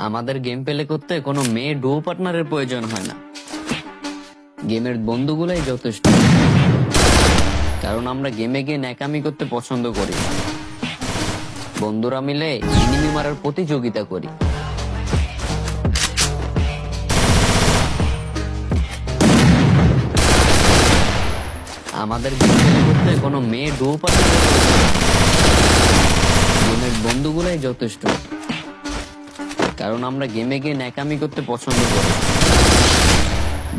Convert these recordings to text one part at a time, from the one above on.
আমাদের game play করতে কোনো মেয়ে ডুও পার্টনারের প্রয়োজন হয় না। গেমের বন্ধুগুলাই যথেষ্ট, কারণ আমরা গেমে গিয়ে ন্যাকামি করতে পছন্দ করি। বন্ধুরা মিলে এনিমি মারার প্রতিযোগিতা করি। আমাদের গেম প্লে করতে কোনো মেয়ে ডুও পার্টনারের গেমের বন্ধুগুলাই যথেষ্ট, কারণ আমরা গেমে গিয়ে ন্যাকামি করতে পছন্দ করি।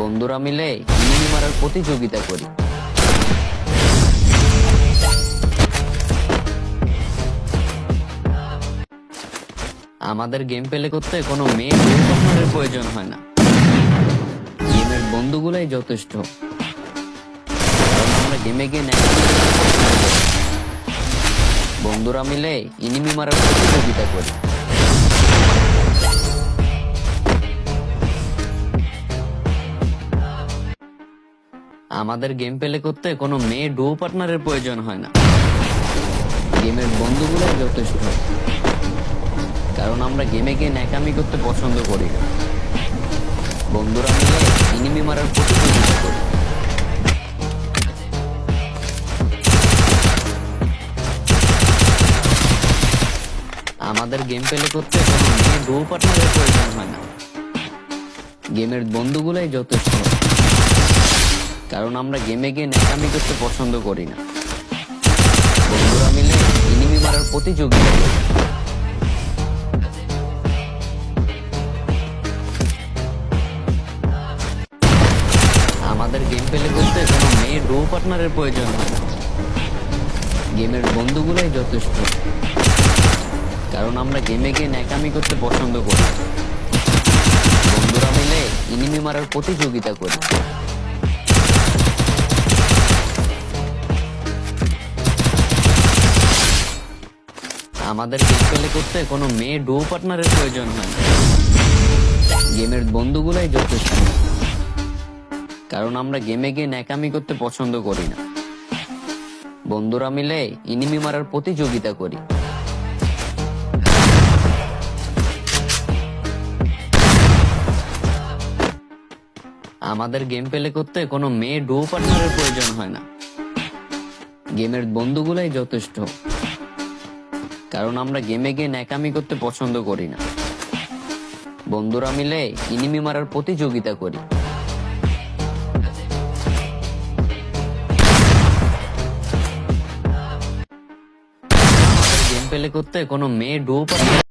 বন্ধুরা মিলে এনিমি মারার প্রতিযোগিতা করি। আমাদের গেম প্লে করতে কোনো মেয়ে ডুও পার্টনারের প্রয়োজন হয় না। গেমের বন্ধুগুলাই যথেষ্ট, কারণ আমরা গেমে গিয়ে ন্যাকামি করতে পছন্দ করি। বন্ধুরা মিলে এনিমি মারার প্রতিযোগিতা করি। আমাদের গেম প্লে করতে কোনো মেয়ে ডুও পার্টনারের প্রয়োজন হয় না। গেমের বন্ধুগুলাই যথেষ্ট, কারণ আমরা গেমে গিয়ে ন্যাকামি করতে পছন্দ করি। বন্ধুরা মিলে এনিমি মারার প্রতিযোগিতা করি। আমাদের গেম প্লে করতে কোনো মেয়ে ডুও পার্টনারের প্রয়োজন হয় না। গেমের বন্ধুগুলাই যথেষ্ট, কারণ আমরা গেমে গিয়ে ন্যাকামি করতে পছন্দ করি না। বন্ধুরা মিলে এনিমি মারার প্রতিযোগিতা করি। আমাদের গেম প্লে করতে কোনো মেয়ে ডুও পার্টনারের প্রয়োজন হয় না। গেমের বন্ধুগুলাই যথেষ্ট, কারণ আমরা গেমে গিয়ে ন্যাকামি করতে পছন্দ করি। বন্ধুরা মিলে এনিমি মারার প্রতিযোগিতা করি। আমাদের গেম প্লে করতে কোনো মেয়ে ডুও পার্টনারের প্রয়োজন হয় না। গেমের বন্ধুগুলাই যথেষ্ট, কারণ আমরা গেমে গিয়ে ন্যাকামি করতে পছন্দ করি না। বন্ধুরা মিলে এনিমি মারার প্রতিযোগিতা করি। আমাদের গেম প্লে করতে কোনো মেয়ে ডুও পার্টনারের প্রয়োজন হয় না। গেমের বন্ধুগুলাই যথেষ্ট, কারণ আমরা গেমে গিয়ে ন্যাকামি করতে পছন্দ করি না। বন্ধুরা মিলে এনিমি মারার প্রতিযোগিতা করি। আমাদের গেম প্লে করতে কোনো মেয়ে ডুও পার্টনার